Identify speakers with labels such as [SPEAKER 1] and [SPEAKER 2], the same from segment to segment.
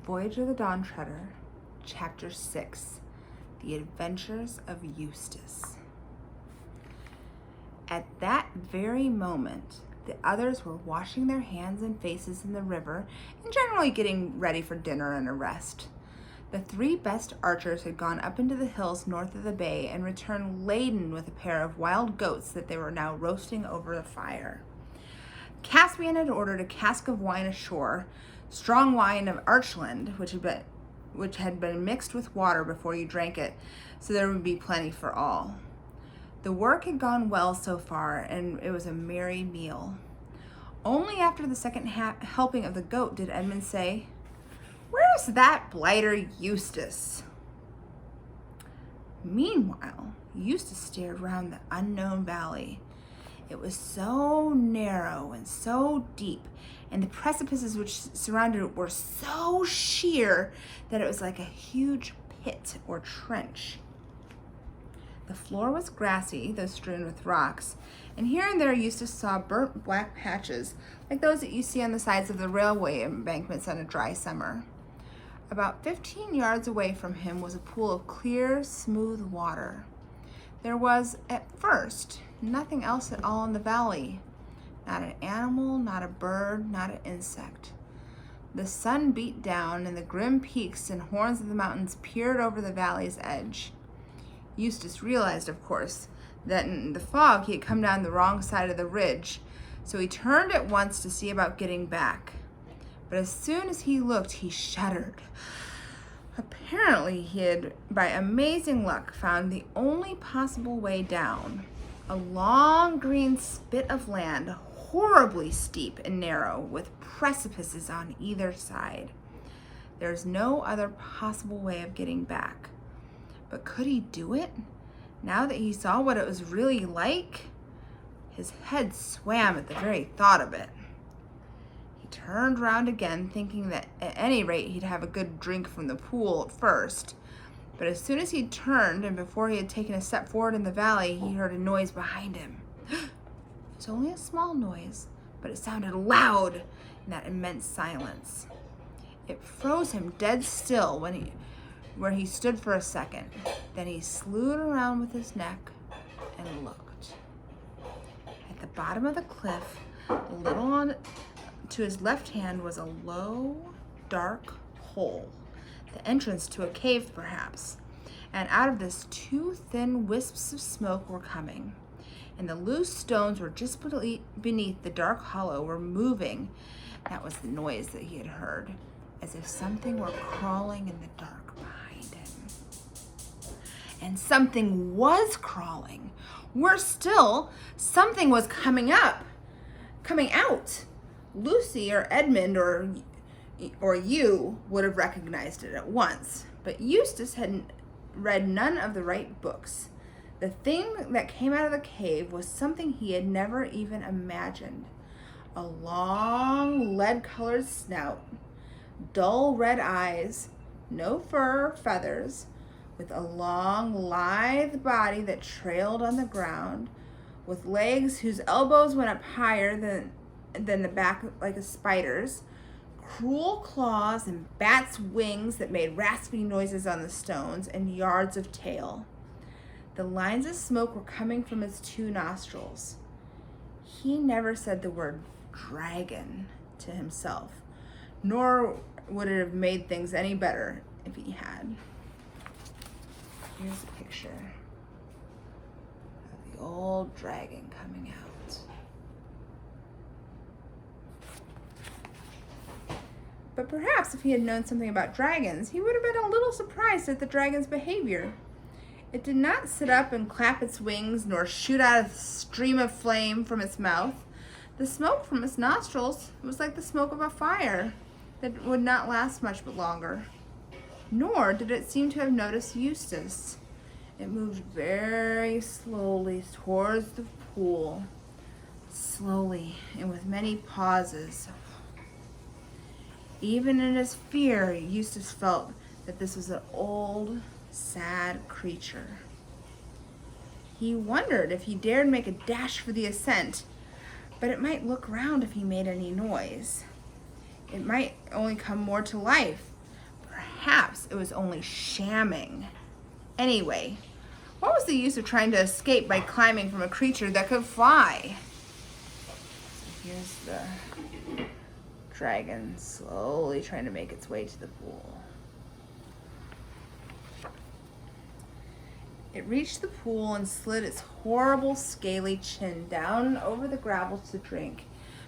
[SPEAKER 1] Voyage of the Dawn Treader, Chapter 6, The Adventures of Eustace. At that very moment, the others were washing their hands and faces in the river and generally getting ready for dinner and a rest. The three best archers had gone up into the hills north of the bay and returned laden with a pair of wild goats that they were now roasting over the fire. Caspian had ordered a cask of wine ashore, strong wine of Archland, which had been mixed with water before you drank it, so there would be plenty for all. The work had gone well so far, and it was a merry meal. Only after the second helping of the goat did Edmund say, "Where's that blighter Eustace?" Meanwhile, Eustace stared round the unknown valley. It was so narrow and so deep, and the precipices which surrounded it were so sheer that it was like a huge pit or trench. The floor was grassy, though strewn with rocks, and here and there Eustace saw burnt black patches, like those that you see on the sides of the railway embankments on a dry summer. About 15 yards away from him was a pool of clear, smooth water. There was, at first, nothing else at all in the valley. Not an animal, not a bird, not an insect. The sun beat down, and the grim peaks and horns of the mountains peered over the valley's edge. Eustace realized, of course, that in the fog he had come down the wrong side of the ridge, so he turned at once to see about getting back. But as soon as he looked, he shuddered. Apparently, he had, by amazing luck, found the only possible way down. A long green spit of land, horribly steep and narrow, with precipices on either side. There's no other possible way of getting back. But could he do it, now that he saw what it was really like? His head swam at the very thought of it. He turned round again, thinking that at any rate he'd have a good drink from the pool at first. But as soon as he turned, and before he had taken a step forward in the valley, he heard a noise behind him. It was only a small noise, but it sounded loud in that immense silence. It froze him dead still where he stood for a second. Then he slewed around with his neck and looked. At the bottom of the cliff, a little on to his left hand, was a low, dark hole, the entrance to a cave perhaps, and out of this two thin wisps of smoke were coming, and the loose stones were just beneath the dark hollow were moving. That was the noise that he had heard, as if something were crawling in the dark behind him. And something was crawling. Worse still, something was coming out. Lucy or Edmund or you would have recognized it at once, but Eustace had read none of the right books. The thing that came out of the cave was something he had never even imagined. A long, lead-colored snout, dull red eyes, no fur or feathers, with a long, lithe body that trailed on the ground, with legs whose elbows went up higher than the back like a spider's, cruel claws and bat's wings that made raspy noises on the stones, and yards of tail. The lines of smoke were coming from its two nostrils. He never said the word dragon to himself, nor would it have made things any better if he had. Here's a picture of the old dragon coming out. But perhaps if he had known something about dragons, he would have been a little surprised at the dragon's behavior. It did not sit up and clap its wings, nor shoot out a stream of flame from its mouth. The smoke from its nostrils was like the smoke of a fire that would not last much longer. Nor did it seem to have noticed Eustace. It moved very slowly towards the pool, slowly and with many pauses. Even in his fear, Eustace felt that this was an old, sad creature. He wondered if he dared make a dash for the ascent, but it might look round if he made any noise. It might only come more to life, perhaps it was only shamming. Anyway, what was the use of trying to escape by climbing from a creature that could fly? So here's the dragon slowly trying to make its way to the pool. It reached the pool and slid its horrible scaly chin down over the gravel to drink.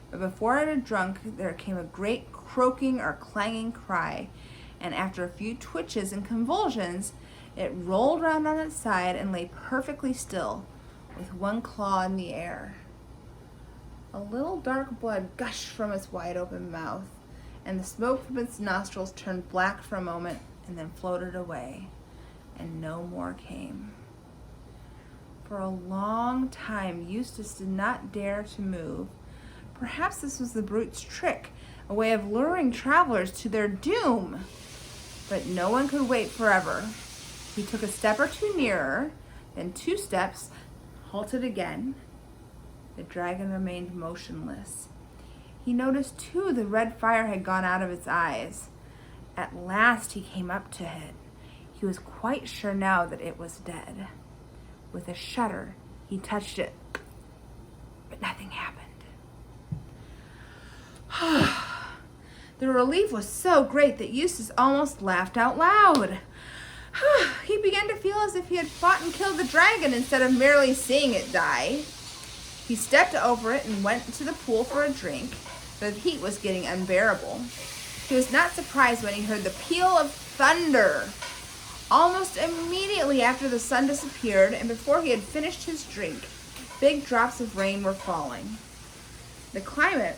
[SPEAKER 1] But before it had drunk, there came a great croaking or clanging cry, and after a few twitches and convulsions, it rolled round on its side and lay perfectly still, with one claw in the air. A little dark blood gushed from its wide-open mouth, and the smoke from its nostrils turned black for a moment and then floated away, and no more came. For a long time, Eustace did not dare to move. Perhaps this was the brute's trick, a way of luring travelers to their doom. But no one could wait forever. He took a step or two nearer, then 2 steps, halted again. The dragon remained motionless. He noticed, too, the red fire had gone out of its eyes. At last he came up to it. He was quite sure now that it was dead. With a shudder, he touched it, but nothing happened. The relief was so great that Eustace almost laughed out loud. He began to feel as if he had fought and killed the dragon instead of merely seeing it die. He stepped over it and went to the pool for a drink, but the heat was getting unbearable. He was not surprised when he heard the peal of thunder. Almost immediately after the sun disappeared and before he had finished his drink, big drops of rain were falling. The climate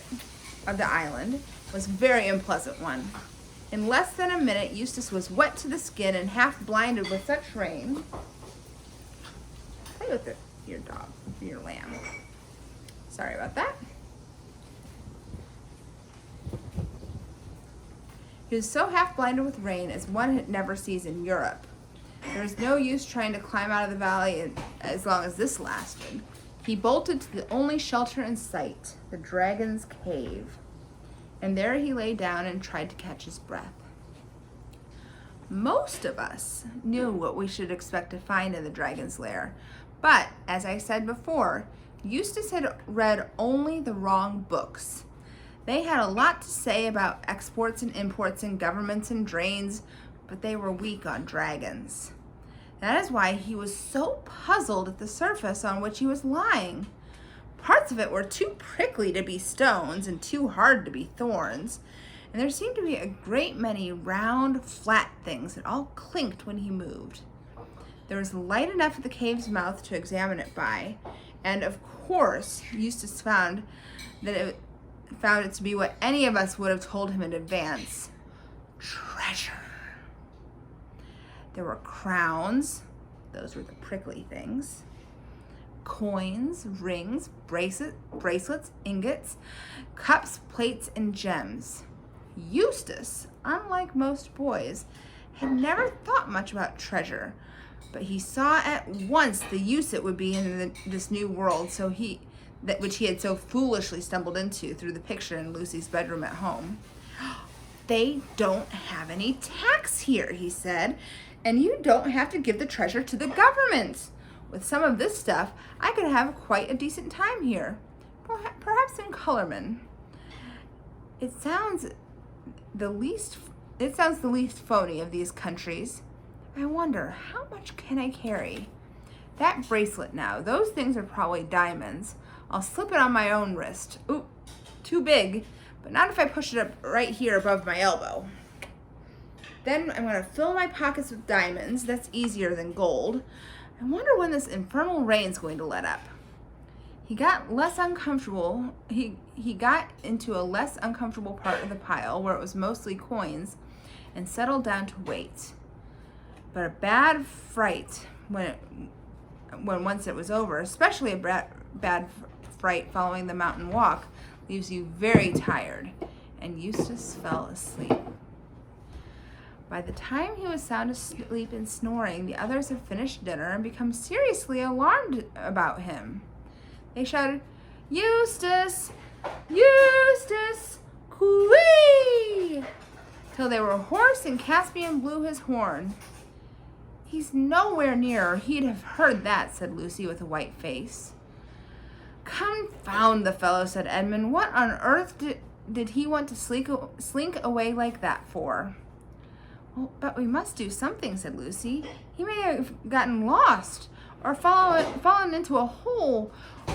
[SPEAKER 1] of the island was a very unpleasant one. In less than a minute, Eustace was wet to the skin and half blinded with such rain. Play with your dog, your lamb. Sorry about that. He was so half blinded with rain as one never sees in Europe. There was no use trying to climb out of the valley as long as this lasted. He bolted to the only shelter in sight, the dragon's cave. And there he lay down and tried to catch his breath. Most of us knew what we should expect to find in the dragon's lair, but as I said before, Eustace had read only the wrong books. They had a lot to say about exports and imports and governments and drains, but they were weak on dragons. That is why he was so puzzled at the surface on which he was lying. Parts of it were too prickly to be stones and too hard to be thorns, and there seemed to be a great many round, flat things that all clinked when he moved. There was light enough at the cave's mouth to examine it by, and of course Eustace found it to be what any of us would have told him in advance: treasure. There were crowns, those were the prickly things, coins, rings, bracelets, ingots, cups, plates, and gems. Eustace, unlike most boys, had never thought much about treasure, but he saw at once the use it would be in this new world which he had so foolishly stumbled into through the picture in Lucy's bedroom at home. "They don't have any tax here," he said, "and you don't have to give the treasure to the government. With some of this stuff, I could have quite a decent time here, perhaps in Cullerman. It sounds the least phony of these countries. I wonder, how much can I carry? That bracelet now, those things are probably diamonds. I'll slip it on my own wrist. Ooh, too big, but not if I push it up right here above my elbow. Then I'm going to fill my pockets with diamonds. That's easier than gold. I wonder when this infernal rain's going to let up." He got less uncomfortable. He got into a less uncomfortable part of the pile where it was mostly coins and settled down to wait. But a bad fright when once it was over, especially a bad fright following the mountain walk, leaves you very tired, and Eustace fell asleep. By the time he was sound asleep and snoring, the others had finished dinner and become seriously alarmed about him. They shouted, "Eustace! Eustace! Coo-ee!" till till they were hoarse and Caspian blew his horn. He's nowhere near, or he'd have heard that, said Lucy with a white face. Confound the fellow, said Edmund. What on earth did he want to slink away like that for? Well, but we must do something, said Lucy. He may have gotten lost, or fallen into a hole,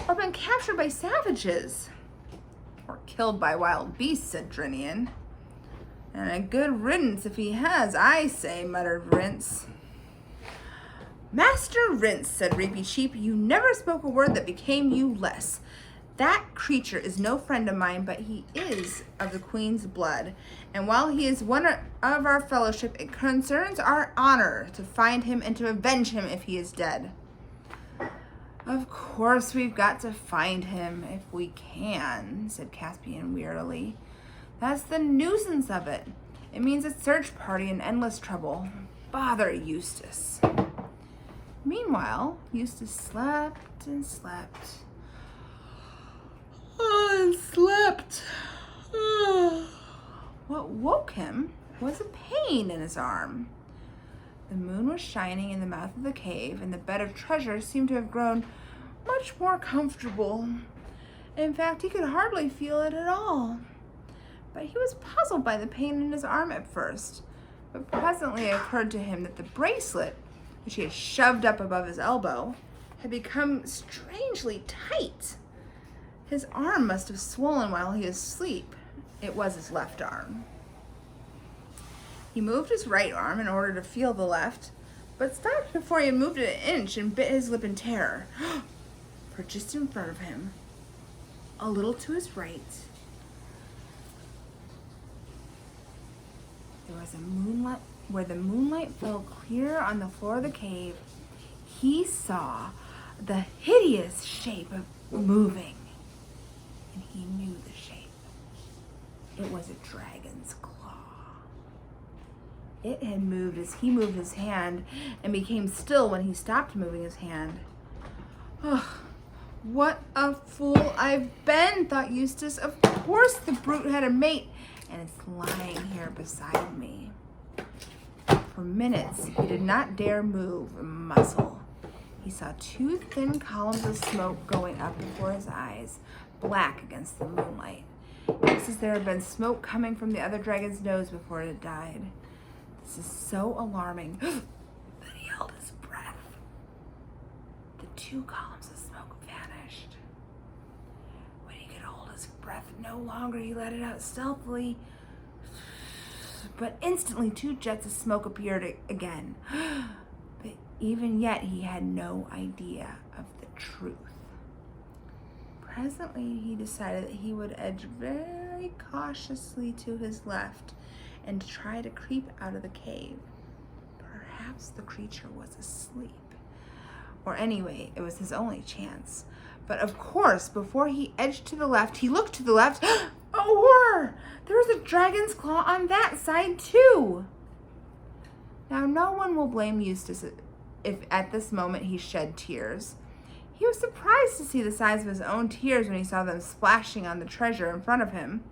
[SPEAKER 1] or been captured by savages. Or killed by wild beasts, said Drinian. And a good riddance if he has, I say, muttered Rince. Master Rince, said Reapy Cheep, you never spoke a word that became you less. That creature is no friend of mine, but he is of the Queen's blood. And while he is one of our fellowship, it concerns our honor to find him and to avenge him if he is dead. Of course we've got to find him if we can, said Caspian wearily. That's the nuisance of it. It means a search party and endless trouble. Bother Eustace. Meanwhile, Eustace slept and slept. And slept. What woke him was a pain in his arm. The moon was shining in the mouth of the cave, and the bed of treasure seemed to have grown much more comfortable. In fact, he could hardly feel it at all. But he was puzzled by the pain in his arm at first. But presently it occurred to him that the bracelet, which he had shoved up above his elbow, had become strangely tight. His arm must have swollen while he was asleep. It was his left arm. He moved his right arm in order to feel the left, but stopped before he had moved it an inch and bit his lip in terror. For just in front of him, a little to his right, there was a moonlight, where the moonlight fell clear on the floor of the cave. He saw the hideous shape of moving, and he knew the shape. It was a dragon's claw. It had moved as he moved his hand and became still when he stopped moving his hand. Ugh, what a fool I've been, thought Eustace. Of course the brute had a mate, and it's lying here beside me. For minutes, he did not dare move a muscle. He saw two thin columns of smoke going up before his eyes, black against the moonlight. Just as there had been smoke coming from the other dragon's nose before it had died. This is so alarming that he held his breath. The two columns of smoke vanished. When he could hold his breath no longer, he let it out stealthily. But instantly, two jets of smoke appeared again. But even yet, he had no idea of the truth. Presently, he decided that he would edge very cautiously to his left and try to creep out of the cave. Perhaps the creature was asleep. Or anyway, it was his only chance. But of course, before he edged to the left, he looked to the left. Oh, horror! There was a dragon's claw on that side, too. Now, no one will blame Eustace if at this moment he shed tears. He was surprised to see the size of his own tears when he saw them splashing on the treasure in front of him.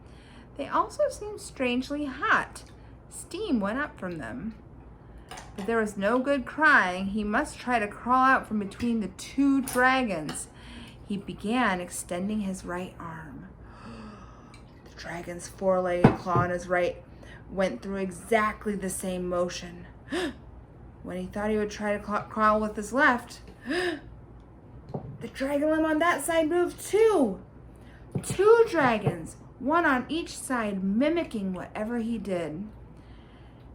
[SPEAKER 1] They also seemed strangely hot. Steam went up from them. But there was no good crying. He must try to crawl out from between the two dragons. He began extending his right arm. The dragon's four-legged claw on his right went through exactly the same motion. When he thought he would try to crawl with his left, the dragon limb on that side moved too. Two dragons, one on each side, mimicking whatever he did.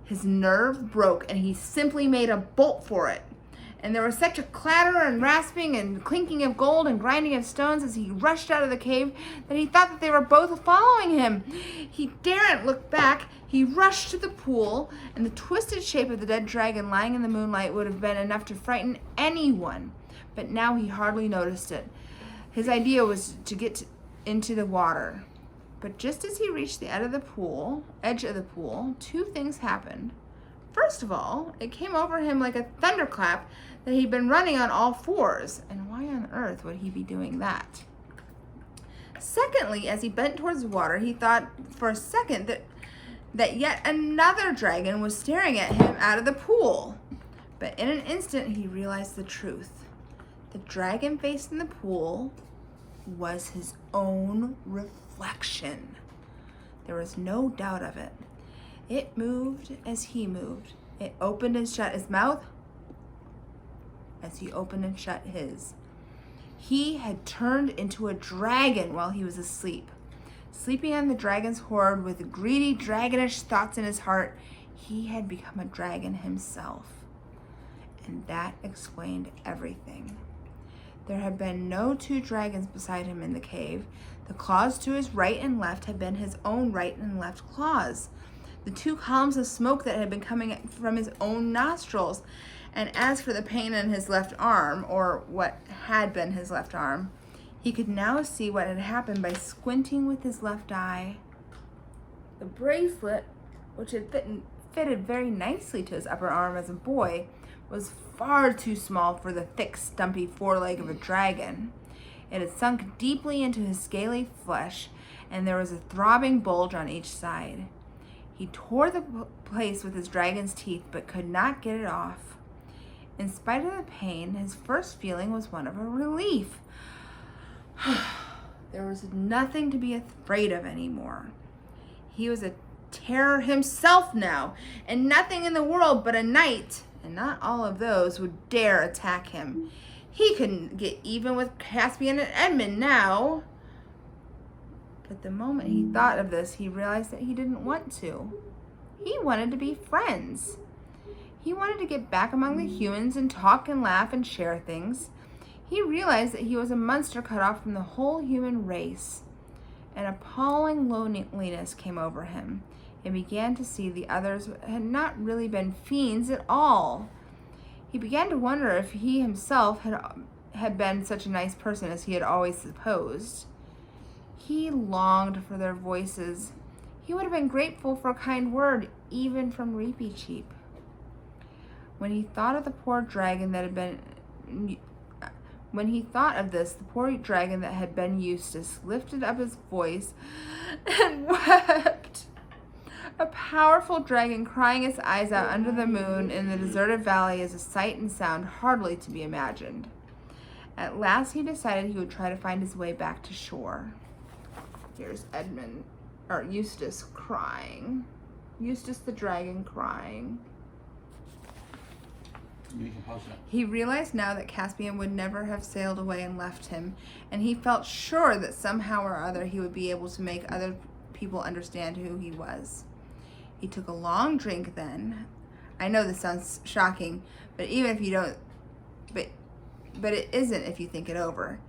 [SPEAKER 1] His nerve broke, and he simply made a bolt for it. And there was such a clatter and rasping and clinking of gold and grinding of stones as he rushed out of the cave that he thought that they were both following him. He daren't look back. He rushed to the pool, and the twisted shape of the dead dragon lying in the moonlight would have been enough to frighten anyone. But now he hardly noticed it. His idea was to get into the water. But just as he reached the edge of the pool, two things happened. First of all, it came over him like a thunderclap that he'd been running on all fours. And why on earth would he be doing that? Secondly, as he bent towards the water, he thought for a second that that yet another dragon was staring at him out of the pool. But in an instant, he realized the truth. The dragon face in the pool was his own reflection. There was no doubt of it. It moved as he moved. It opened and shut his mouth as he opened and shut his. He had turned into a dragon while he was asleep. Sleeping on the dragon's hoard with greedy, dragonish thoughts in his heart, he had become a dragon himself. And that explained everything. There had been no two dragons beside him in the cave. The claws to his right and left had been his own right and left claws. The two columns of smoke that had been coming from his own nostrils. And as for the pain in his left arm, or what had been his left arm, he could now see what had happened by squinting with his left eye. The bracelet, which had fitted very nicely to his upper arm as a boy, was far too small for the thick, stumpy foreleg of a dragon. It had sunk deeply into his scaly flesh, and there was a throbbing bulge on each side. He tore the place with his dragon's teeth, but could not get it off. In spite of the pain, his first feeling was one of a relief. There was nothing to be afraid of anymore. He was a terror himself now, and nothing in the world but a knight, and not all of those, would dare attack him. He couldn't get even with Caspian and Edmund now. But the moment he thought of this, he realized that he didn't want to. He wanted to be friends. He wanted to get back among the humans and talk and laugh and share things. He realized that he was a monster cut off from the whole human race. An appalling loneliness came over him, and began to see the others had not really been fiends at all. He began to wonder if he himself had been such a nice person as he had always supposed. He longed for their voices. He would have been grateful for a kind word, even from Reapy Cheap. When he thought of the poor dragon that had been... When he thought of this, the poor dragon that had been Eustace lifted up his voice and wept. A powerful dragon crying its eyes out under the moon in the deserted valley is a sight and sound hardly to be imagined. At last he decided he would try to find his way back to shore. Here's Eustace crying. Eustace the dragon crying. He realized now that Caspian would never have sailed away and left him, and he felt sure that somehow or other he would be able to make other people understand who he was. He took a long drink then. I know this sounds shocking, but even if you don't, but it isn't if you think it over.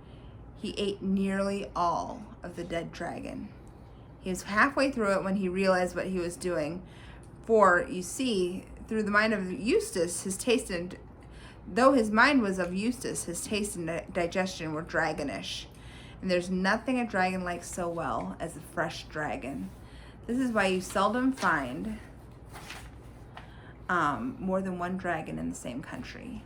[SPEAKER 1] He ate nearly all of the dead dragon. He was halfway through it when he realized what he was doing, for, you see, through the mind of Eustace, though his mind was of Eustace, his taste and digestion were dragonish. And there's nothing a dragon likes so well as a fresh dragon. This is why you seldom find more than one dragon in the same country.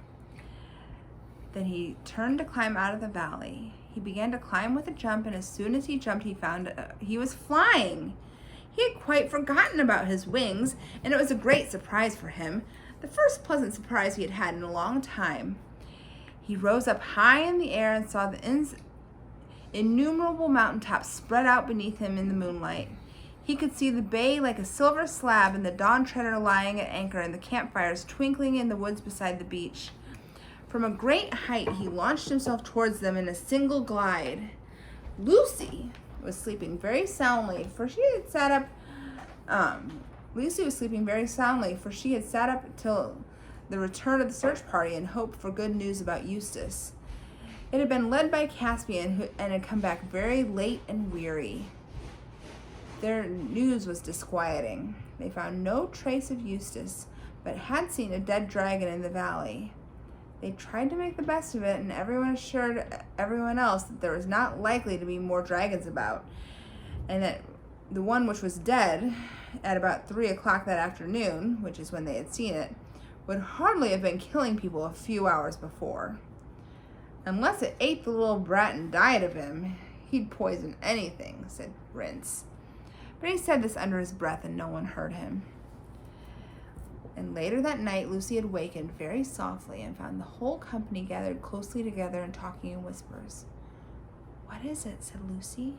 [SPEAKER 1] Then he turned to climb out of the valley. He began to climb with a jump, and as soon as he jumped, he found he was flying. He had quite forgotten about his wings, and it was a great surprise for him, the first pleasant surprise he had had in a long time. He rose up high in the air and saw the innumerable mountaintops spread out beneath him in the moonlight. He could see the bay like a silver slab, and the dawn treader lying at anchor, and the campfires twinkling in the woods beside the beach. From a great height, he launched himself towards them in a single glide. Lucy was sleeping very soundly, for she had sat up. Till the return of the search party and hoped for good news about Eustace. It had been led by Caspian, and had come back very late and weary. Their news was disquieting. They found no trace of Eustace, but had seen a dead dragon in the valley. They tried to make the best of it, and everyone assured everyone else that there was not likely to be more dragons about, and that the one which was dead at about 3 o'clock that afternoon, which is when they had seen it, would hardly have been killing people a few hours before. Unless it ate the little brat and died of him, he'd poison anything, said Rince. But he said this under his breath and no one heard him. And later that night, Lucy had wakened very softly and found the whole company gathered closely together and talking in whispers. "What is it?" said Lucy.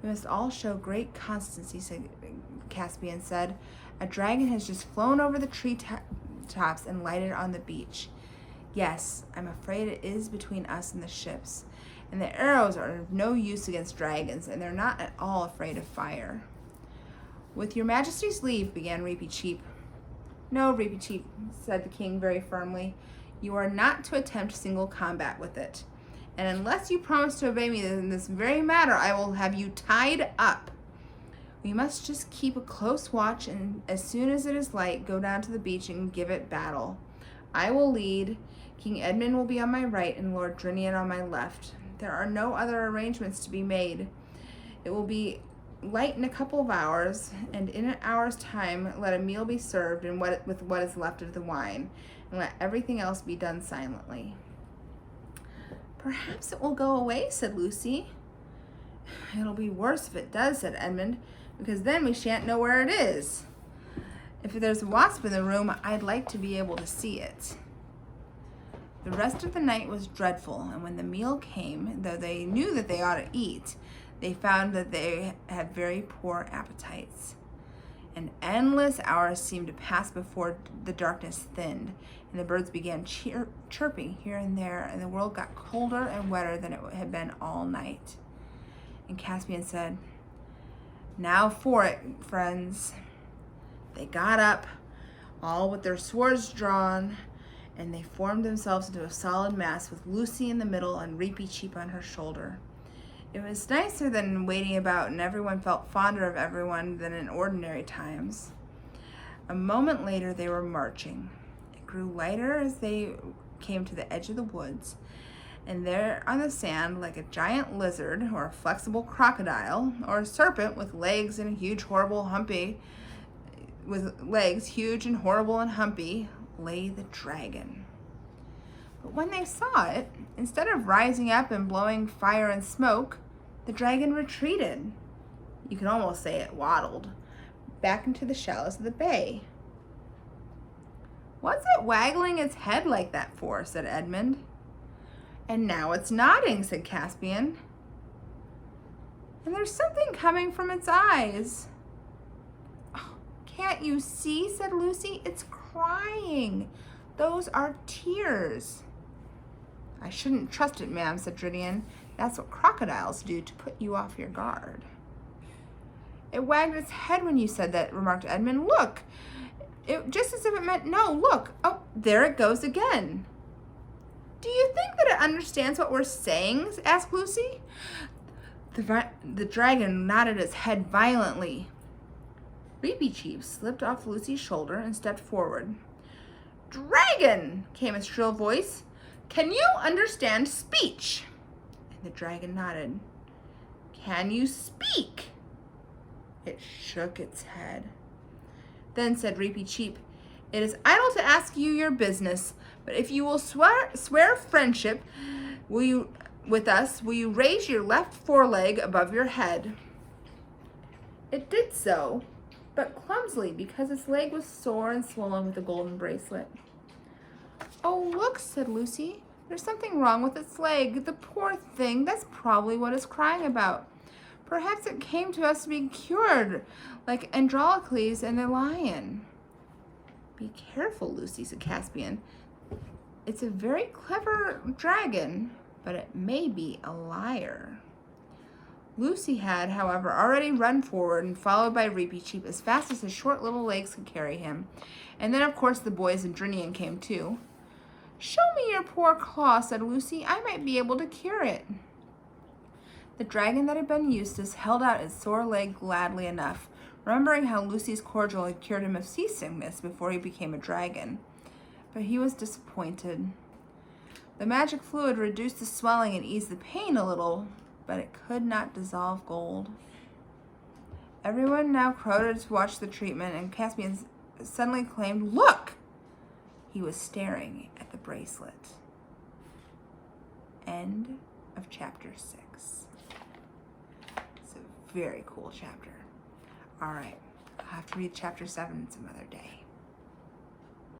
[SPEAKER 1] "We must all show great constancy," Caspian said. "A dragon has just flown over the tree tops and lighted on the beach. Yes, I'm afraid it is between us and the ships. And the arrows are of no use against dragons, and they're not at all afraid of fire." "With your majesty's leave," began Reepicheep. "No, Reepicheep," said the king very firmly. "You are not to attempt single combat with it. And unless you promise to obey me in this very matter, I will have you tied up. We must just keep a close watch, and as soon as it is light, go down to the beach and give it battle. I will lead. King Edmund will be on my right and Lord Drinian on my left. There are no other arrangements to be made. It will be light in a couple of hours, and in an hour's time let a meal be served and with what is left of the wine, and let everything else be done silently." "Perhaps it will go away," said Lucy. "It'll be worse if it does," said Edmund, "because then we shan't know where it is. If there's a wasp in the room, I'd like to be able to see it." The rest of the night was dreadful, and when the meal came, though they knew that they ought to eat, they found that they had very poor appetites. And endless hours seemed to pass before the darkness thinned, and the birds began chirping here and there, and the world got colder and wetter than it had been all night. And Caspian said, "Now for it, friends." They got up, all with their swords drawn, and they formed themselves into a solid mass with Lucy in the middle and Reepicheep on her shoulder. It was nicer than waiting about, and everyone felt fonder of everyone than in ordinary times. A moment later they were marching. It grew lighter as they came to the edge of the woods, and there on the sand, like a giant lizard or a flexible crocodile or a serpent with legs and huge and horrible and humpy, lay the dragon. But when they saw it, instead of rising up and blowing fire and smoke, the dragon retreated. You can almost say it waddled back into the shallows of the bay. "What's it waggling its head like that for?" said Edmund. "And now it's nodding," said Caspian. "And there's something coming from its eyes." "Oh, can't you see?" said Lucy. "It's crying. Those are tears." "I shouldn't trust it, ma'am," said Drinian. "That's what crocodiles do to put you off your guard." "It wagged its head when you said that," remarked Edmund. "Look, just as if it meant no. Look. Oh, there it goes again." "Do you think that it understands what we're saying?" asked Lucy. The dragon nodded its head violently. Reepicheep slipped off Lucy's shoulder and stepped forward. "Dragon!" came a shrill voice. "Can you understand speech?" And the dragon nodded. "Can you speak?" It shook its head. Then said Reepicheep, "It is idle to ask you your business, but if you will swear friendship with us, will you raise your left foreleg above your head?" It did so, but clumsily, because its leg was sore and swollen with the golden bracelet. "Oh, look," said Lucy. "There's something wrong with its leg. The poor thing, that's probably what it's crying about. Perhaps it came to us to be cured, like Androcles and the lion." "Be careful, Lucy," said Caspian. "It's a very clever dragon, but it may be a liar." Lucy had, however, already run forward and followed by Reepicheep as fast as his short little legs could carry him. And then, of course, the boys and Drinian came too. "Show me your poor claw," said Lucy. "I might be able to cure it." The dragon that had been Eustace held out its sore leg gladly enough, remembering how Lucy's cordial had cured him of seasickness before he became a dragon. But he was disappointed. The magic fluid reduced the swelling and eased the pain a little, but it could not dissolve gold. Everyone now crowded to watch the treatment, and Caspian suddenly exclaimed, "Look!" He was staring at the bracelet. End of chapter 6. It's a very cool chapter. All right. I'll have to read chapter 7 some other day.